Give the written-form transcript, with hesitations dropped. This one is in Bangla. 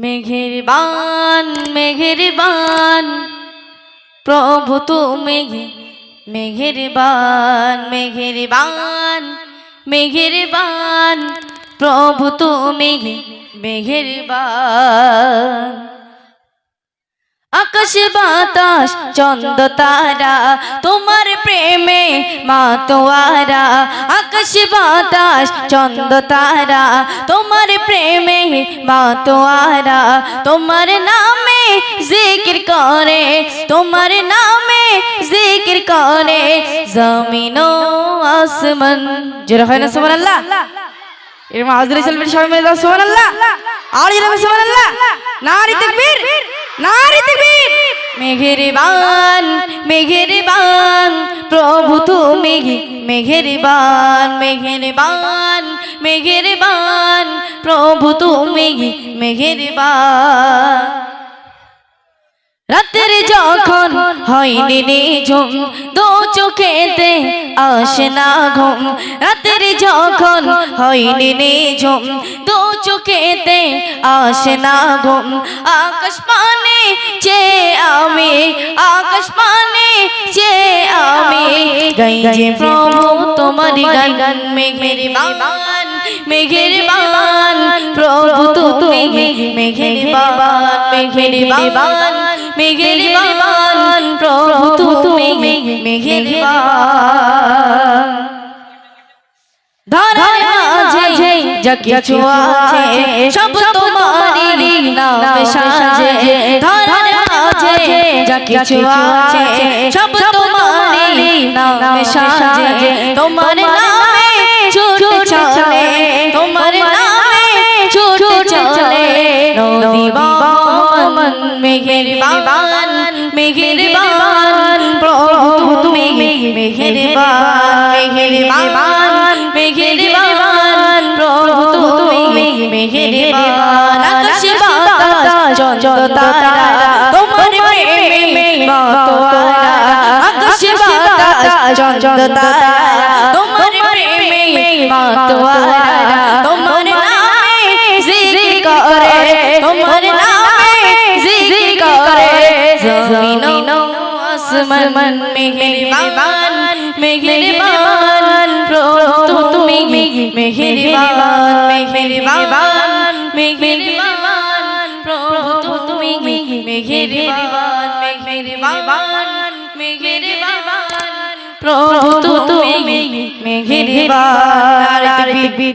মেহেরবান মেহেরবান প্রভু তুমি মেহেরবান মেহেরবান মেহেরবান প্রভু তুমি মেহেরবান। আকাশ বাতাস চন্দ্র তারা তোমার প্রেমে মাতোয়ারা। আকাশ বাতাস চন্দ্র তারা তোমার প্রেমে মাতোয়ারা। তোমার নামে জিকির করে, তোমার নামে জিকির করে জমিন ও আসমান। জোরে হয় না সুবহানাল্লাহ? এর মাঝে চলবে সবাই মিলে সুবহানাল্লাহ। আর জোরে সুবহানাল্লাহ। নারে তাকবীর, নারে তাকবীর। মেহেরবান মেহেরবান প্রভু তুমি মেহেরবান মেহেরবান মেহেরবান প্রভু তুমি মেহেরবান। রাতের যখন হয়নি নিঝুম দু চোখেতে আসে না ঘুম। রাতের যখন হয়নি নিঝুম দু চোখেতে আসে না ঘুম। আকাশ পানে চেয়ে আমি, আকাশ পানে চেয়ে আমি গাই যে প্রভু তোমার গান। মেহেরবান মেহেরবান প্রভু তুমি মেহেরবান মেহেরবান মেহেরবান প্রভু তুমি মেহেরবান। ধরার মাঝে যা কিছু আছে সব তোমারই নামে সাজে। ধরার মাঝে যা কিছু আছে সব তোমারই নামে সাজে। তোমার নামে ছুটে চলে, তোমার নামে ছুটে চলে নদী বমন। মেহেরবান মেহেরবান প্রভু তুমি মেহেরবান মেহেরবান মেহেরবান প্রভু তুমি মেহেরবান। আকাশ বাতাস চন্দ্র তারা তোমার প্রেমে মাতোয়ারা। আকাশ বাতাস চন্দ্র তারা তোমার প্রেমে মাতোয়ারা। তোমার নামে জিকির করে, তোমার নামে জিকির করে জমিন ও আসমান। মেহেরবান মেহেরবান প্রভু তুমি মেহেরবান মেহেরবান মেহেরবান প্রভু তুমি মেহেরবান মেহেরবান মেহেরবান প্রভু তুমি মেহেরবান।